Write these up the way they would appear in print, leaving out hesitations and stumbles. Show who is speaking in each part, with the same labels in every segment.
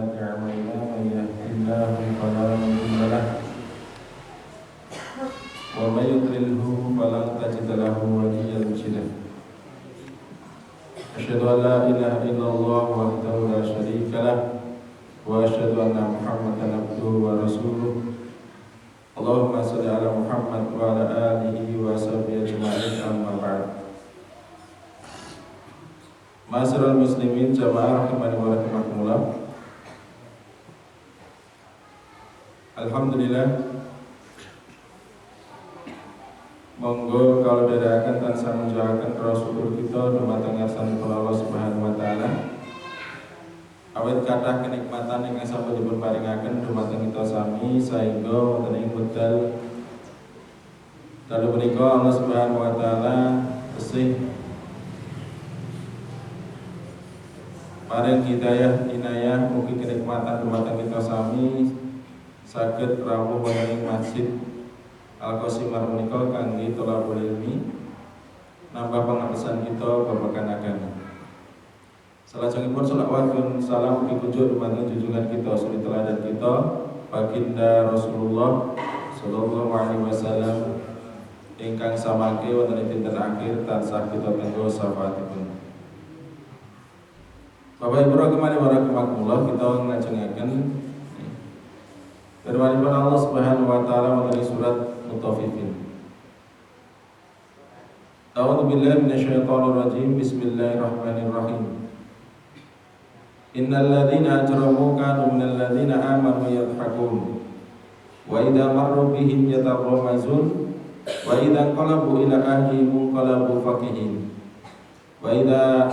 Speaker 1: سيئات أعمالنا من يهده الله فلا مضل له ومن يضلله فلن تجد له وليا مرشدا أشهد أن لا إله إلا الله وحده لا شريك له وأشهد أن محمدا عبده ورسوله اللهم صل على محمد وعلى آله وصحبه أجمعين أما بعد. Ma'asyiral muslimin jamaah rahimani wa rahimakumullah. Alhamdulillah. Monggo kalau dherekaken tansah mujahaken rasul kita dumateng ngarsanipun Allah Subhanahu wa taala. Awit kathah kenikmatan ingkang sampun dipun paringaken dumateng kita sami saengga wonten ing wekdal dalu punika Allah Subhanahu wa taala tesih paring hidayah inayah mugi kenikmatan dumateng kita sami saged rawuh wonten ing Masjid Al-Qasimar menika kangge thalabul ilmi nambah pangertosan kita babagan agama. Salajengipun shalawatun salam mugi kunjuk dumateng junjungan kita suri teladan kita baginda Rasulullah sallallahu alaihi wasallam ingkang samangke wonten ing dinten akhir tansah kita tenggo syafaatipun. Bapak Ibu rahimani wa rahimakumullah, kita nglajengaken firman Allah Subhanahu wa taala wonten surat Mutaffifin. A'udzu billahi minasyaitonir rajim. Bismillahirrahmanirrahim. Innal ladzina ajramu kanu minal ladzina amanu yadhhakun wa idza marru bihim yataghamazun wa idza qalabu ila ahlihim qalabu fakihin wa idza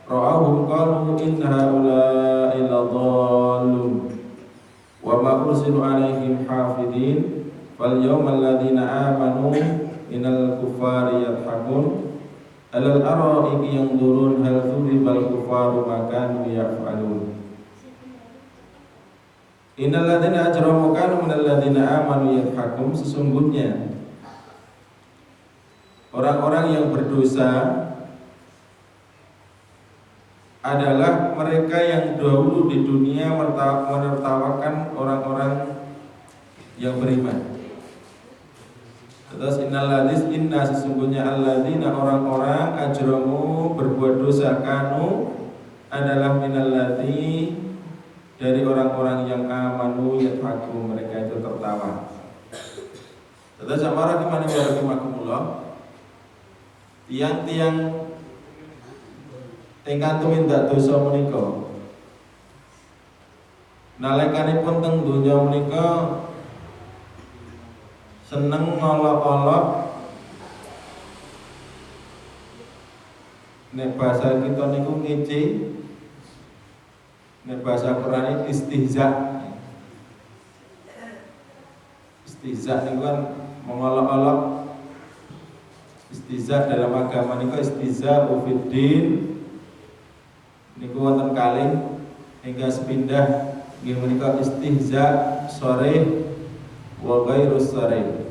Speaker 1: ra'ahum qalu inna haula'i ladallun wa ma ursilu 'alaihim hafidin fal yawmal ladzina amanu minal kuffari yadhhakun alal ara'iki yanzurun hal thuribal kuffaru ma kanu yaf'alun. Innal ladzina ajramu kanu minal ladzina amanu yadhhakun. Sesungguhnya orang-orang yang berdosa adalah mereka yang dahulu di dunia menertawakan orang-orang yang beriman. Terus inna sesungguhnya alladzina orang-orang ajramu berbuat dosa kanu adalah minallati dari orang-orang yang amanu yadhaku mereka itu tertawa. Terus sama rahimani wa rahimakumullah, tiang-tiang ingkang tumindak dosa menika nalekanipun teng donya menika seneng ngolok-olok, nek bahasa kita niku ngece, nek bahasa Quran istihza. Istihza niku kan mengolok-olok. Istihza dalam agama niku istihza ufiddin niku wonten kalih hingga sepindah nggih menika istihza sharih wa ghairu sharih.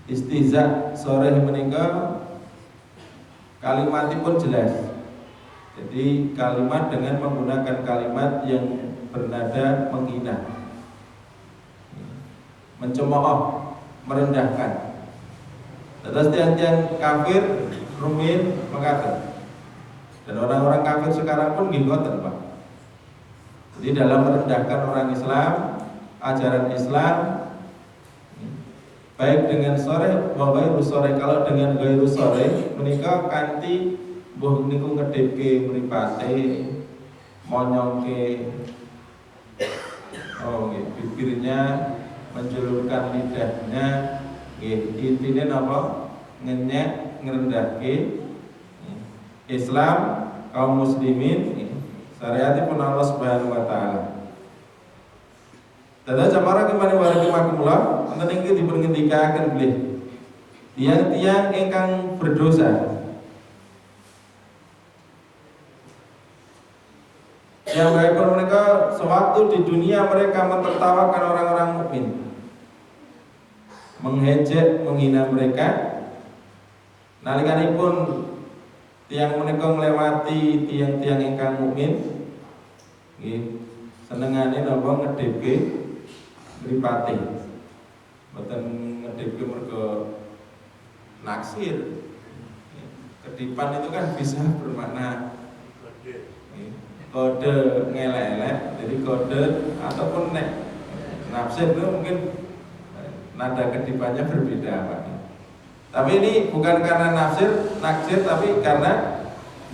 Speaker 1: Istihza sharih menika kalimatipun jelas. Jadi kalimat dengan menggunakan kalimat yang bernada menghina, mencemooh, merendahkan. Terus tiang-tiang kafir rumit mengatakan. Dan orang-orang kafir sekarang pun ngoten, Pak. Jadi dalam merendahkan orang Islam, ajaran Islam, baik dengan sore wa ghairu sore. Kalau dengan ghairu sore menika kanthi mbuh niku ngedhepke mripate, monyongke bibirnya, menjulurkan lidahnya, nggih intine napa? Ngenyek, ngrendahke Islam, kaum muslimin, syariatipun Allah Subhanahu wa taala. Dados jamaah kemana warahimakumullah, wonten iki dipun ngendikaken bilih tiang-tiang ingkang berdosa. Yang baikpun mereka sewaktu di dunia mereka mentertawakan orang-orang mukmin, mengejek, menghina mereka. Nalikanipun tiang menika melewati tiang-tiang ingkang mukmin, nggih senengane napa ngedhepke mripate. Mboten ngedhepke mergo naksir. Kedipan itu kan bisa bermakna kode ngelek-elek, jadi kode ataupun nek nafsir itu mungkin nada kedipannya berbeda Pak. Tapi ini bukan karena naksir tapi karena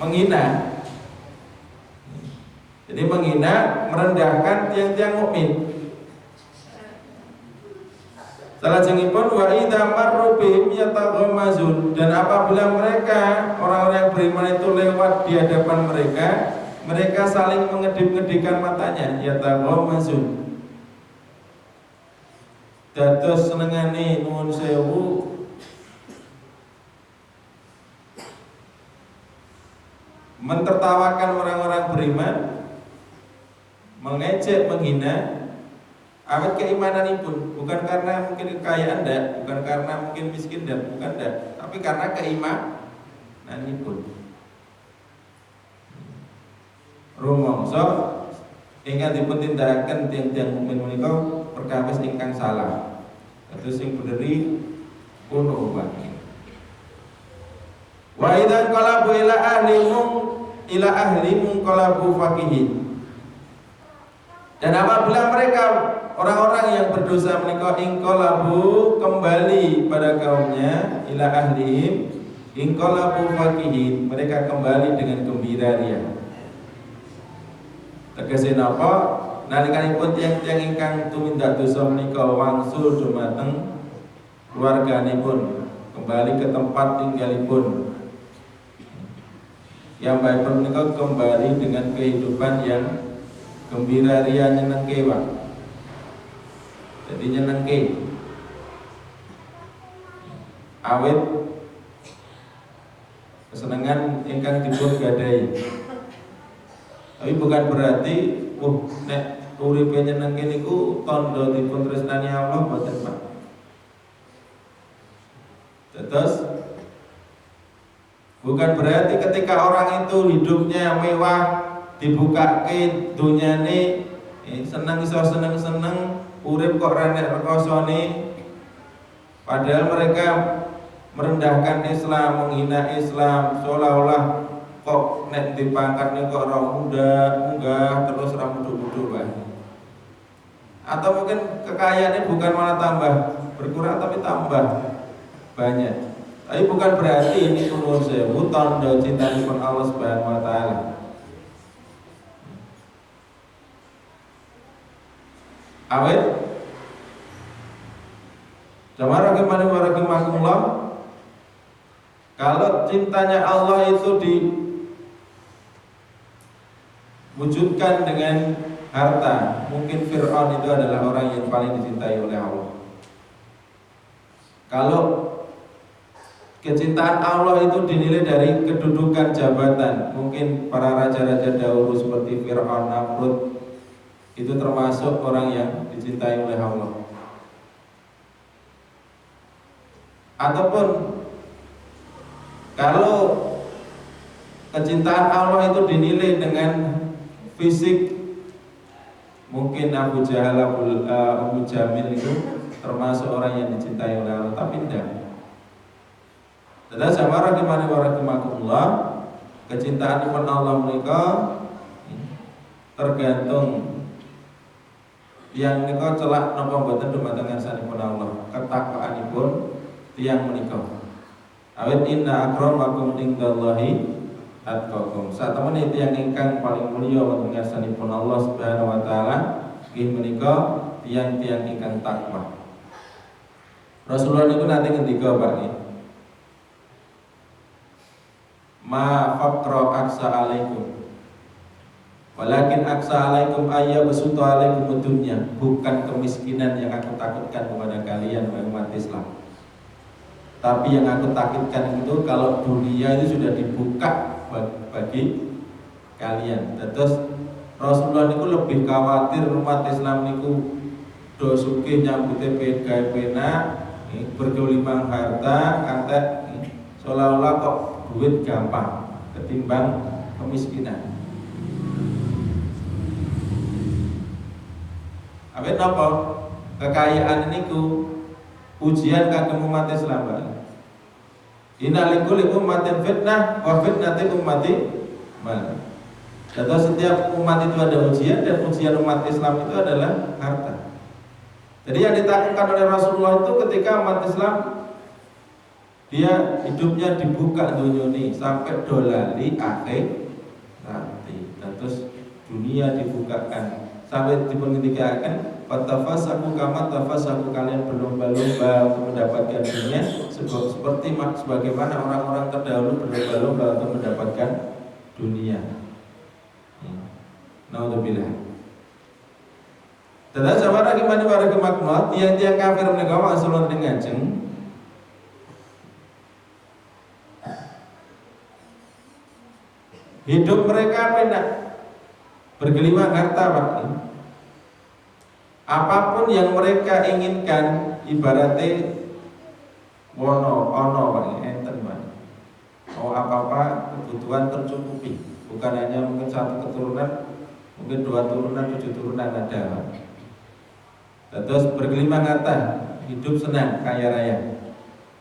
Speaker 1: menghina. Jadi menghina, merendahkan tiang-tiang mukmin. Salajengipun wa idza marru bihim yataghammazun, dan apabila mereka orang-orang yang beriman itu lewat di hadapan mereka, mereka saling mengedip-ngedikan matanya, yataghammazun. Dados senengane nuwun sewu mentertawakan orang-orang beriman, mengejek, menghina awet keimananipun, bukan karena mungkin kekayaan ndak, bukan karena mungkin miskin ndak, bukan ndak, tapi karena keimananipun. Rumangsa ingkang dipun tindakaken tiyang-tiyang mukmin menika perkawis ingkang salah. Kados sing beneri kuno wae. Wa idza qalabu ila ahlimu qalabu fakihin. Dan apabila mereka orang-orang yang berdosa menika ingqalabu kembali pada kaumnya ila ahlihim ingqalabu fakihin, mereka kembali dengan gembira ria. Tegese napa nalikanipun tiyang-tiyang ingkang tumindak dosa menika wangsul dumateng keluarganipun, kembali ke tempat tinggalipun, yang baik menika kembali dengan kehidupan yang gembira ria, nyenengke Pak. Jadi nyenengke awet kesenangan ingkang dipun gadahi. Tapi bukan berarti nek uripe nyenengke niku tandha dipun tresnani Allah, boten Pak. Terus bukan berarti ketika orang itu hidupnya mewah, dibukake dunyane, seneng iso seneng-seneng, urip kok renek rekosone, padahal mereka merendahkan Islam, menghina Islam, seolah-olah kok nek dipangkatnya kok ora munggah terus ra mudhu-mudhu wae. Atau mungkin kekayaannya bukan malah tambah berkurang tapi tambah banyak. Tapi bukan berarti ini nuwun sewu tanda cintanipun Allah Subhanahu wa taala. Awet Jamaah rahimakumullah, kalau cintanya Allah itu diwujudkan dengan harta, mungkin Fir'aun itu adalah orang yang paling dicintai oleh Allah. Kalau kecintaan Allah itu dinilai dari kedudukan jabatan, mungkin para raja-raja dahulu seperti Fir'aun, Namrud itu termasuk orang yang dicintai oleh Allah. Ataupun kalau kecintaan Allah itu dinilai dengan fisik, mungkin Abu Jahal, Abu Jamil itu termasuk orang yang dicintai oleh Allah, tapi tidak. Tetapi jamaah rahimakumullah, kecintaan kepada Allah menika tergantung yang menika celak napa mboten dumateng ngarsanipun Allah, ketakwaanipun tiyang menika. Awit inna akramakum indallahi atqakum. Satemene tiyang ingkang paling mulya wonten ngarsanipun Allah Subhanahu wa taala inggih menika tiyang-tiyang ingkang takwa. Rasulullah niku nate ngendika Pak nggih. Ma faqra aksa alaikum. Walakin aksa alaikum ayya besutu alaikum dunya. Bukan kemiskinan yang aku takutkan kepada kalian wahai umat Islam. Tapi yang aku takutkan itu kalau dunia itu sudah dibuka bagi kalian. Terus Rasulullah niku lebih khawatir umat Islam niku do sugih nyambute gawe penak, bergelimang harta, kantek seolah-olah kok duit gampang ketimbang kemiskinan. Awet napa? Kekayaan niku ujian kagem umat Islam, Pak. Inalikul ummatin fitnah wa fitnatil ummati mal. Jadi setiap umat itu ada ujian, dan ujian umat Islam itu adalah harta. Jadi yang ditakutkan oleh Rasulullah itu ketika umat Islam dia hidupnya dibuka dunia ini sampai dolali akhir nanti, terus dunia dibukakan sampai dipengendikakan fatafasaku kama tafasaku, kalian berlomba-lomba untuk mendapatkan dunia seperti sebagaimana orang-orang terdahulu berlomba-lomba untuk mendapatkan dunia. Naudzubillah. Dadah sabara gimana para kemakmur tiang-tiang kafir menika masulun dengan jeng hidup mereka penak bergelimang harta, Pak. Apapun yang mereka inginkan ibaratnya ono Pak, enten Pak. Mau apa-apa kebutuhan tercukupi, bukan hanya mungkin satu keturunan, mungkin 2 turunan, 7 turunan ada, Pak. Terus bergelimang harta, hidup senang, kaya raya.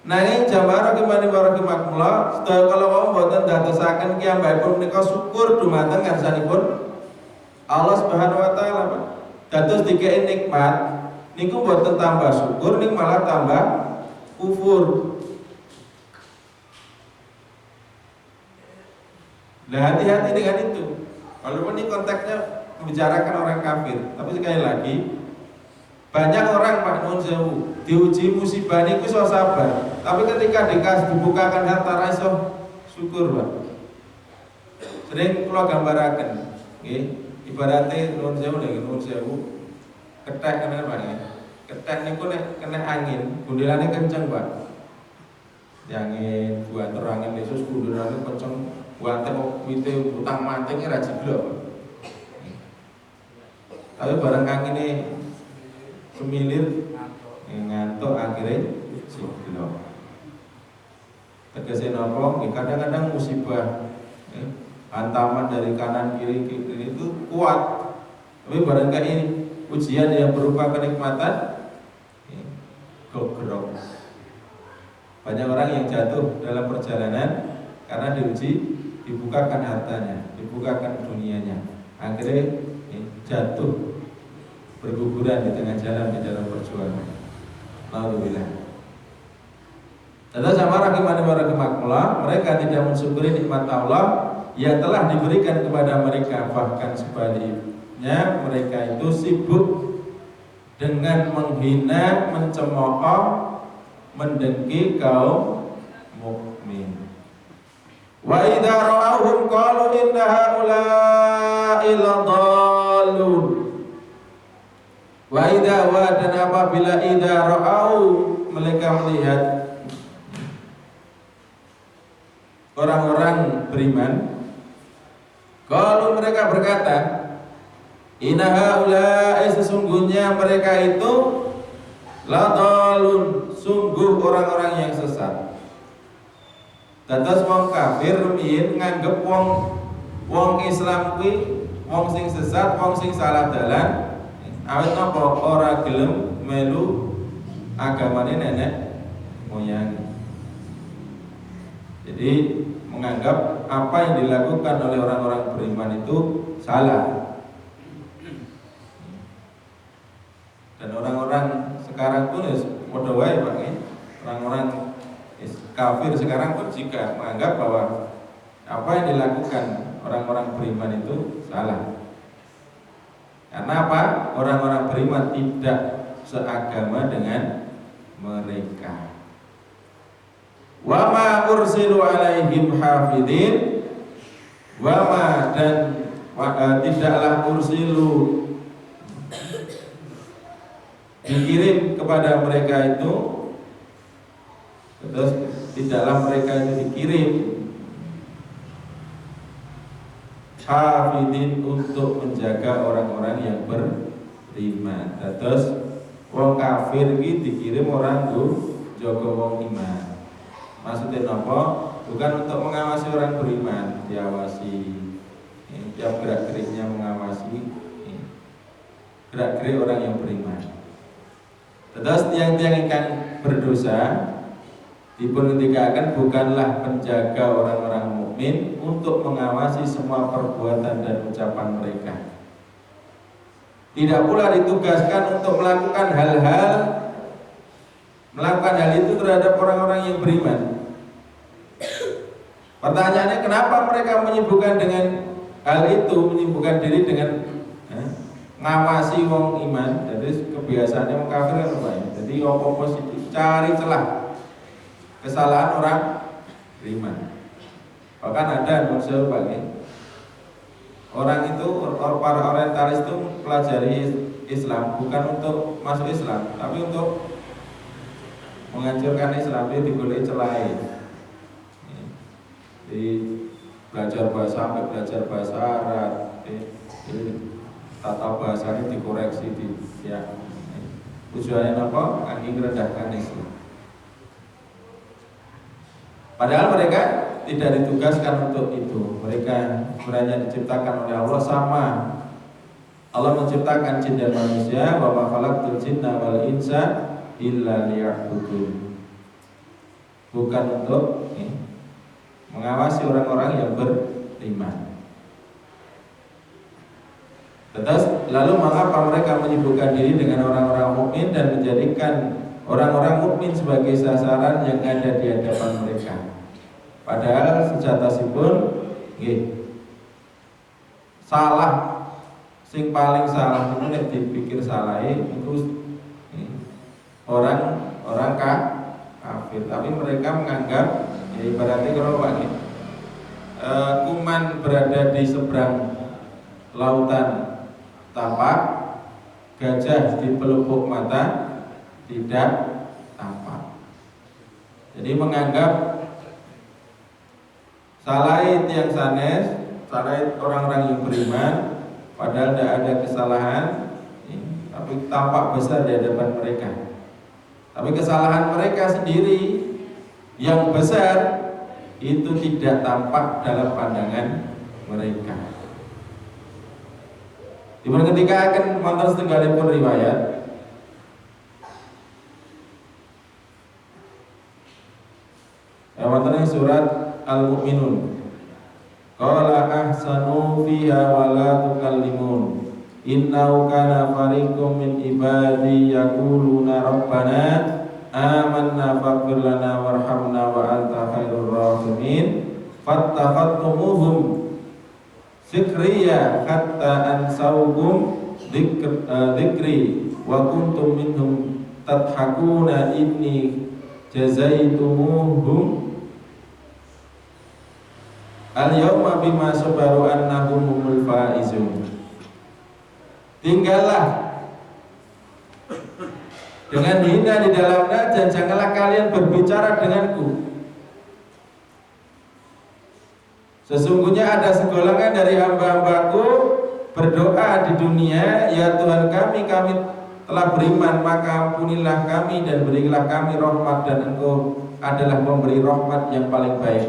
Speaker 1: Nanging jamaah kemana para kemakmur, sedaya kalau mau mboten dadosaken kiyambakipun menika syukur dumateng ngarsanipun Allah Subhanahu wa taala, Pak. Dados dikei nikmat niku mboten tambah syukur, ning malah tambah kufur. Nah, hati-hati dengan itu. Walaupun ini konteksnya membicarakan orang kafir, tapi sekali lagi banyak orang, Pak, nun sewu diuji musibah niku iso sabar, tapi ketika dibukakan harta ra iso syukur, Pak. Sering kula gambaraken, nggih, ibaratnya nun sewu kethek kena, Pak, ya. Kethek niku nek kena angin, gundilane kenceng, Pak. Angin, buanter angin Yesus gundilane kenceng, buanter wite utang manting ra jiblok. Tapi barang angine semilir ngantuk akhirnya jiblok. Tegese napa? Kadang-kadang musibah hantaman dari kanan kiri itu kuat. Tapi barangkali ujian yang berupa kenikmatan gogrok. Banyak orang yang jatuh dalam perjalanan karena diuji, dibukakan hartanya, dibukakan dunianya, akhirnya jatuh berguguran di tengah jalan di dalam perjuangan. Alhamdulillah. Tetapi sama para kemakmur, mereka tidak mensyukuri nikmat Allah yang telah diberikan kepada mereka, bahkan sebaliknya mereka itu sibuk dengan menghina, mencemooh, mendengki kaum mukmin. Wa idza ra'awhum qalu inna haula'i ladallun. Wa idza wa, dan apabila idza ra'au, mereka melihat orang-orang beriman, kalau mereka berkata, inna haula'i, sesungguhnya mereka itu ladallun, sungguh orang-orang yang sesat. Dados wong kafir rumiyin nganggep wong Islam kuwi wong sing sesat, wong sing salah dalan. Awet napa ora gelem melu agamane nenek moyang. Jadi menganggap apa yang dilakukan oleh orang-orang beriman itu salah. Dan orang-orang sekarang pun padha wae, Pak, orang-orang kafir sekarang pun juga menganggap bahwa apa yang dilakukan orang-orang beriman itu salah. Karena apa? Orang-orang beriman tidak seagama dengan mereka. Wa ma ursilu alaihim hafidin, wa ma, dan tidaklah ursilu dikirim kepada mereka itu, terus tidaklah mereka itu dikirim hafidin untuk menjaga orang-orang yang beriman. Terus wong kafir iki dikirim orang jaga wong iman. Maksudnya napa? Bukan untuk mengawasi orang beriman, diawasi tiap gerak-geriknya, mengawasi. gerak-gerik orang yang beriman. Terus tiang-tiang ingkang berdosa dipun ngendikaken bukanlah penjaga orang-orang mukmin untuk mengawasi semua perbuatan dan ucapan mereka. Tidak pula ditugaskan untuk melakukan hal itu terhadap orang-orang yang beriman. Pertanyaannya, kenapa mereka menyibukkan dengan hal itu, menyibukkan diri dengan ngawasi wong iman? Jadi kebiasaannya mengkafirkan apa ya? Jadi apa positif, cari celah kesalahan orang beriman. Bahkan ada manusia bagi orang itu, para orientalis itu pelajari Islam bukan untuk masuk Islam, tapi untuk menghancurkan Islam. Dia digoleki celah. Di belajar bahasa, sampai belajar bahasa Arab, tata bahasanya dikoreksi ya. Tujuannya apa? Ingin merendahkan Islam. Padahal mereka tidak ditugaskan untuk itu. Mereka sebenarnya diciptakan oleh Allah sama. Allah menciptakan jin dan manusia, wa ma khalaqtul jinna wal insa illa liya'budun. Bukan untuk mengawasi orang-orang yang beriman. Terus lalu mengapa mereka menyibukkan diri dengan orang-orang mukmin dan menjadikan orang-orang mukmin sebagai sasaran yang ada di hadapan mereka? Padahal sejatosipun salah, sing paling salah itu nek dipikir salah itu orang kafir, tapi mereka menganggap ya ibaratnya kalau kuman berada di seberang lautan tampak, gajah di pelupuk mata tidak tampak. Jadi menganggap salah yang sanes, salah orang-orang yang beriman, padahal tidak ada kesalahan, tapi tampak besar di hadapan mereka. Tapi kesalahan mereka sendiri yang besar itu tidak tampak dalam pandangan mereka. Dimana ketika akan wonten setunggalipun riwayat wonten surat Al-Mu'minun, qala ahsanu fiha wa la tukallimun innahu kana fariqum min ibadi yaquluna rabbana amanna faghfir lana warhamna wa anta khairur rahimin fattakhadtumuhum Zikriya hatta ansawhum dzikri wa kuntum minhum tadhakuna inni jazaitumuhum al-yawma bima sabaru annahumul faizun. Tinggallah dengan hina di dalamnya dan janganlah kalian berbicara denganku. Sesungguhnya ada segolongan dari hamba-hambaku berdoa di dunia, ya Tuhan kami telah beriman, maka ampunilah kami dan berilah kami rahmat, dan Engkau adalah pemberi rahmat yang paling baik.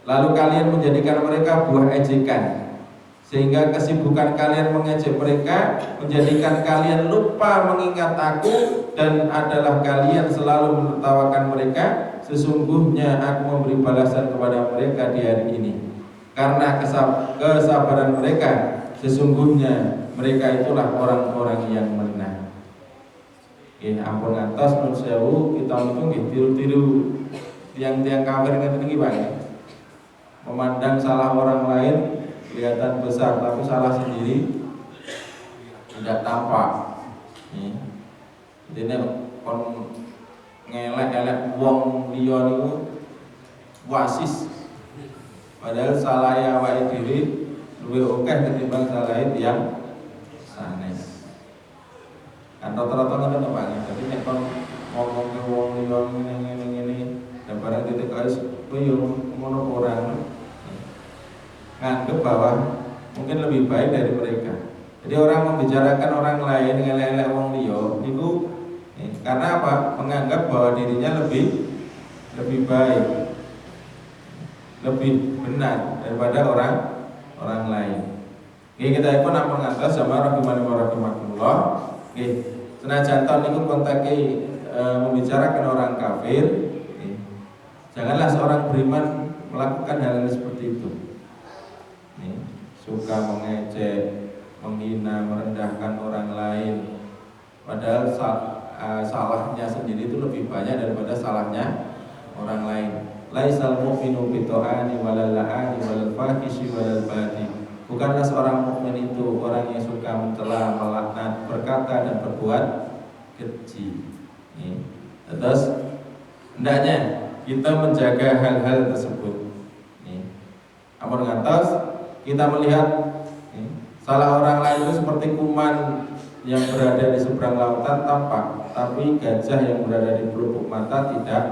Speaker 1: Lalu kalian menjadikan mereka buah ejekan, sehingga kesibukan kalian mengejek mereka menjadikan kalian lupa mengingat aku, dan adalah kalian selalu menertawakan mereka. Sesungguhnya aku memberi balasan kepada mereka di hari ini karena kesabaran mereka. Sesungguhnya mereka itulah orang-orang yang menang. Ampun ngantos nun sewu kita itu nggih tiru-tiru tiang-tiang kafir ngeten iki Pak. Memandang salah orang lain kelihatan besar, tapi salah sendiri tidak tampak. Jadi kon ngelek-elek wong liya niku wasis. Padahal salah awake dhewe luwih akeh ketimbang salah tiyang sanes. Kan rata-rata ngoten Pak. Jadi nek kon ngomong ke wong liya ngene-ngene dan barang titik wis kowe yo ngono orang nganggep bahwa mungkin lebih baik dari mereka. Jadi orang membicarakan orang lain ngelek-elek wong liya niku karena apa? Menganggap bahwa dirinya lebih baik, lebih benar daripada orang lain. Oke, kita ikut ampun atas sama rahimani wa rahimakumullah. Nggih, senajan to niku kontake membicarakan orang kafir, nggih. Janganlah seorang beriman melakukan hal seperti itu. Nih, suka mengejek, menghina, merendahkan orang lain. Padahal salahnya sendiri itu lebih banyak daripada salahnya orang lain. Laisal mu'minu bito'ani walal la'ani walal fahishi walal badi. Bukanlah seorang mukmin itu orang yang suka mencela, melaknat, berkata dan berbuat keji. Terus hendaknya kita menjaga hal-hal tersebut. Amun ngantos kita melihat salah orang lain itu seperti kuman yang berada di seberang lautan tampak, tapi gajah yang berada di pelupuk mata tidak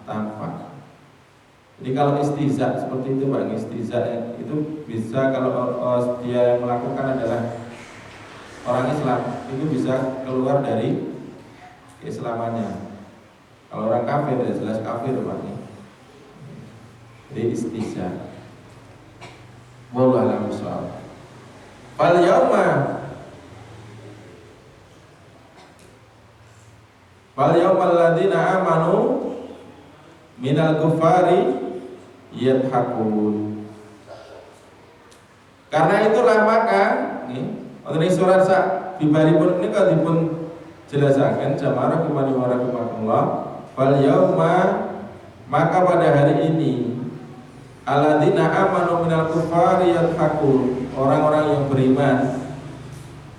Speaker 1: tampak. Jadi kalau istihza seperti itu Pak, istihza itu bisa kalau dia melakukan adalah orang Islam, itu bisa keluar dari keislamannya. Kalau orang kafir ya jelas kafir Pak. Jadi istihza. Wallahu a'lam bishawab. Fal yawmal ladzina amanu minal kuffari yadhakun. Karena itulah maka ini surat bibaripun ini kalau dipun jelasaken jamaah rahimanillah. Fal yauma, maka pada hari ini alladzina amanu minal kuffari yadhakun, orang-orang yang beriman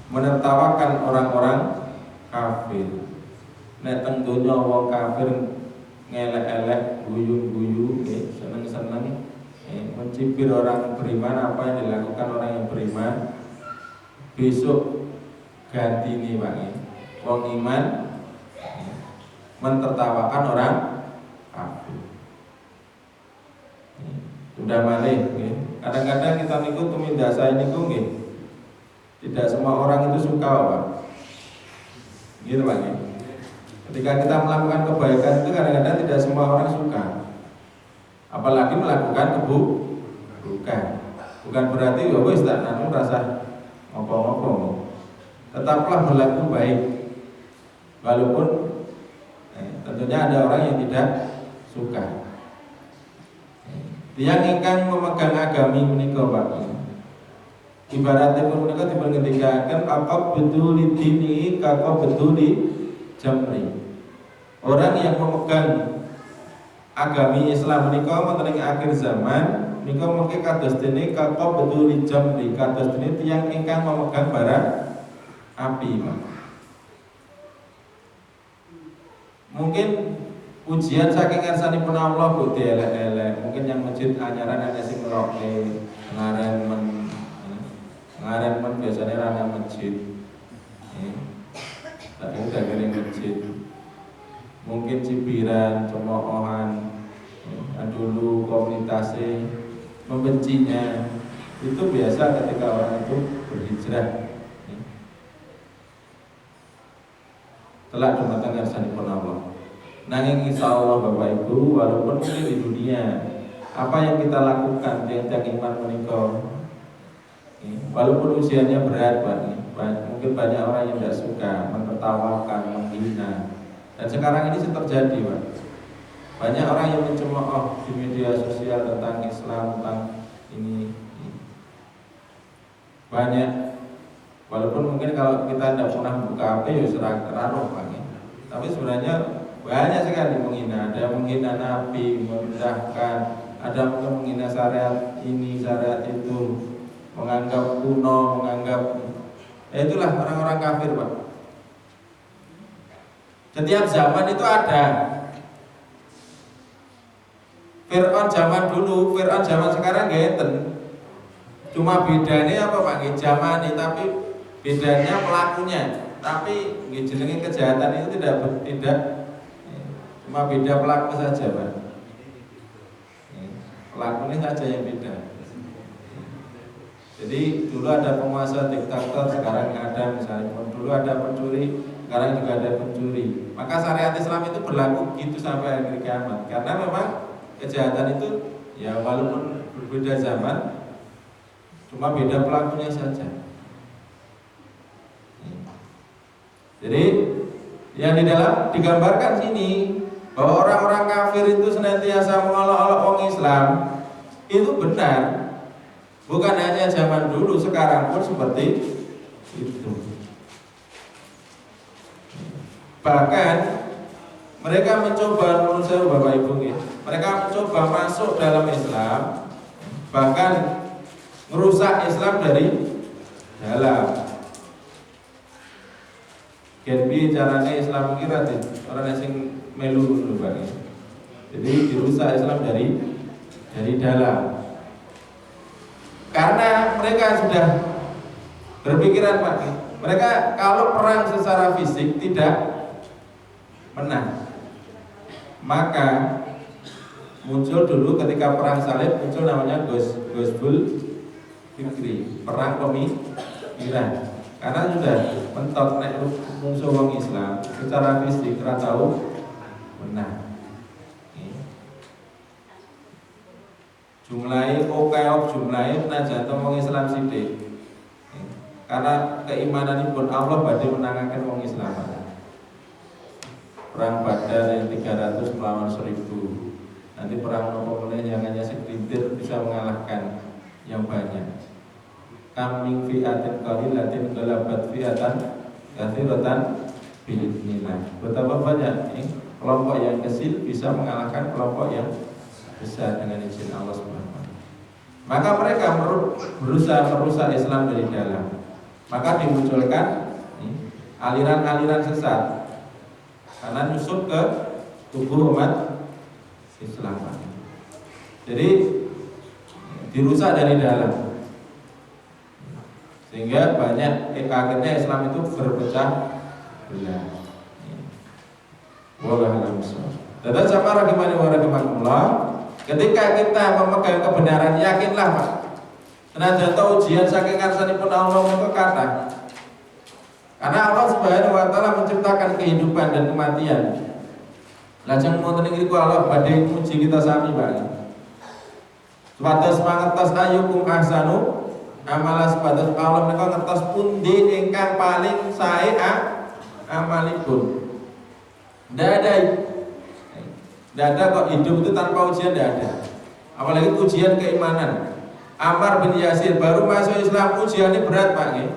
Speaker 1: menertawakan orang-orang kafir. Nek teng donya wong kafir ngelek-elek, guyu-guyu, seneng-seneng, mencibir orang beriman apa yang dilakukan orang yang beriman. Besok ganti nih Pak, wong iman mentertawakan orang kafir. Sudah malih, kadang-kadang kita niku tumindasa niku nggih. Tidak semua orang itu suka Pak. Gitu Pak. Ketika kita melakukan kebaikan itu kadang-kadang tidak semua orang suka. Apalagi melakukan keburukan. Bukan berarti ya wis tak nanu rasa ngopo-ngopo. Tetaplah berlaku baik. Walaupun tentunya ada orang yang tidak suka. Tiyang ingkang memegang agami menika Pak. Ibaratnya menika dipengendikaken apa betul dini kakak betul di jamri. Orang yang memegang agami Islam menika wonten ing akhir zaman menika mengke kados dene kakak betul di jamri, kados dene tiyang ingkang memegang bara api Pak. Mungkin ujian saking ngarsanipun Allah kok dielek-elek. Mungkin yang masjid anyaran ana sing ngeroke, ngaren biasanya rana masjid. Tapi udah kering masjid. Mungkin cibiran, cemoohan, dulu komunitasnya membencinya. Itu biasa ketika orang itu berhijrah. Telah dumateng ngarsanipun Allah. Nanging insya Allah Bapak Ibu, walaupun mungkin di dunia apa yang kita lakukan tiang-tiang iman menikah, walaupun usianya berat Pak, mungkin banyak orang yang tidak suka, menertawakan, menghina. Dan sekarang ini terjadi Pak. Banyak orang yang mencemooh di media sosial tentang Islam, tentang ini. Banyak. Walaupun mungkin kalau kita tidak pernah buka HP ya serah keraruh Pak. Tapi sebenarnya banyak sekali menghina. Ada yang menghina Nabi, merendahkan. Ada yang menghina syariat ini, syariat itu, menganggap kuno, menganggap itulah orang-orang kafir Pak. Setiap zaman itu ada. Fir'aun zaman dulu, Fir'aun zaman sekarang ngeten. Cuma bedanya apa Pak? Zaman ini tapi bedanya pelakunya. Tapi jenenge kejahatan itu tidak cuma beda pelaku saja Pak. Pelakunya saja yang beda. Jadi dulu ada penguasa diktator, sekarang ada misalnya dulu ada pencuri, sekarang juga ada pencuri. Maka syariat Islam itu berlaku gitu sampai akhir kiamat. Karena memang kejahatan itu ya walaupun berbeda zaman, cuma beda pelakunya saja. Jadi yang di dalam digambarkan sini bahwa orang-orang kafir itu senantiasa mengolok-olok orang Islam itu benar. Bukan hanya zaman dulu, sekarang pun seperti itu. Bahkan mereka mencoba, menurut saya Bapak Ibu, mereka mencoba masuk dalam Islam, bahkan merusak Islam dari dalam. Genpi caranya Islam kira orang asing melu dulu Pak. Jadi dirusak Islam dari dalam. Karena mereka sudah berpikiran Pak, mereka kalau perang secara fisik tidak menang, maka muncul dulu ketika perang salib muncul namanya Ghazwul Fikri, perang pemikiran. Karena sudah mentok nek musuh wong Islam secara fisik ora tahu menang. Jumlahe jumlahe najan wong Islam sithik. Karena keimananipun Allah badhe menangaken wong Islam. Perang Badar yang 300 melawan 1000. Nanti perang nopo meneh yang hanya segelintir bisa mengalahkan yang banyak. Kaming fi'atin qalilatin galabat fi'atan katsiratan biidznillah. Betapa banyak kelompok yang kecil bisa mengalahkan kelompok yang besar dengan izin Allah Subhanahu wa taala. Maka mereka berusaha merusak Islam dari dalam. Maka dimunculkan aliran-aliran sesat karena nyusup ke tubuh umat Islam. Jadi dirusak dari dalam. Sehingga banyak akhirnya Islam itu berpecah belah. Wallahu a'lam. Dadah sama rahimahullah. Ketika kita memegang kebenaran, yakinlah Pak. Senajan tahu ujian saking ngarsanipun Allah itu kata. Karena Allah Subhanahu wa taala menciptakan kehidupan dan kematian. Lajeng wonten ing Allah badhe muji kita sami Pak. Supados mangertos ayyukum ahsanu amala, sebatas Allah menika ngertos pundi ingkang paling sae amalipun. Ndak ada kok hidup itu tanpa ujian, ndak ada. Apalagi ujian keimanan. Ammar bin Yasir baru masuk Islam ujiannya berat Pak nggih.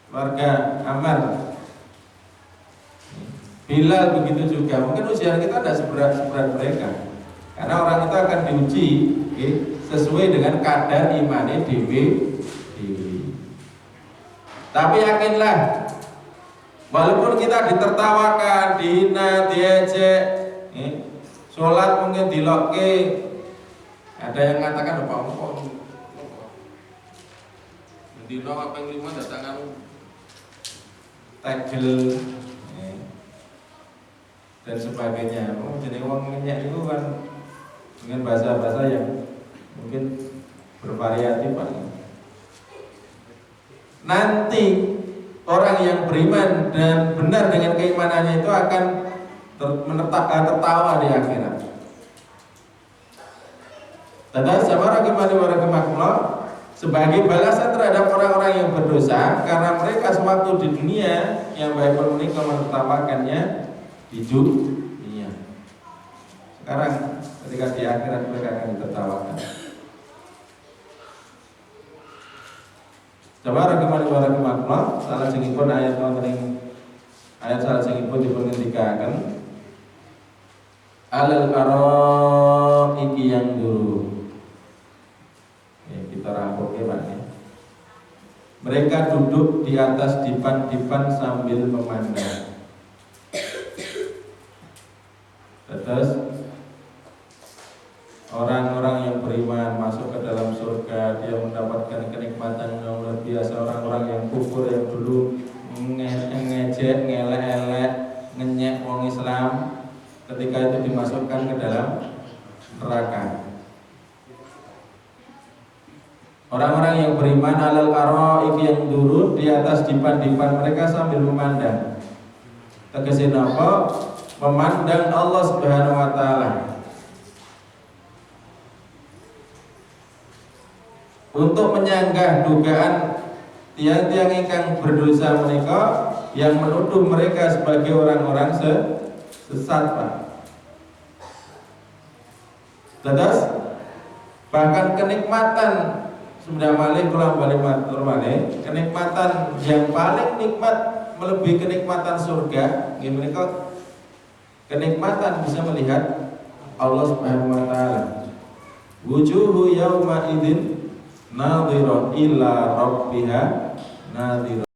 Speaker 1: Warga Ammar. Bilal begitu juga. Mungkin ujian kita tidak seberat mereka. Karena orang itu akan diuji sesuai dengan kadar imannya dewi. Tapi yakinlah, walaupun kita ditertawakan, dihina, diejek, sholat mungkin dilokke, ada yang mengatakan apa dino apa yang 5 datangan tegel dan sebagainya. Jadi uang minyak itu kan dengan bahasa-bahasa yang mungkin bervariatif Pak. Nanti orang yang beriman dan benar dengan keimanannya itu akan tertawa di akhirat. Tanda sama rahimakumullah sebagai balasan terhadap orang-orang yang berdosa karena mereka sewaktu di dunia yang baik mereka menertawakannya di dunia. Sekarang ketika di akhirat mereka akan ditertawakan. Coba rahimakumullah salah singipun ayat wonten ayat salah singipun dipun ngendikaken alal araiki yang dulu. Kita rangkum ya Pak. Mereka duduk di atas dipan-dipan sambil memandang. Terus orang-orang yang beriman masuk ke dalam surga, dia mendapatkan kenikmatan yang luar biasa. Orang-orang yang kufur yang dulu ngejek, ngelek-elek, ngenyek wong Islam, ketika itu dimasukkan ke dalam neraka. Orang-orang yang beriman alal araiki yang dulu di atas dipan-dipan mereka sambil memandang. Tegese napa? Memandang Allah Subhanahu wa taala. Untuk menyanggah dugaan tiang-tiang ingkang berdosa menika yang menuduh mereka sebagai orang-orang sesat, Pak. Terus bahkan kenikmatan sudah malih kula balik matur malih, kenikmatan yang paling nikmat melebihi kenikmatan surga, nggih menika kenikmatan bisa melihat Allah Subhanahu wa taala. Wujuhu yauma idzin nadhirah ila rabbiha nadhirah.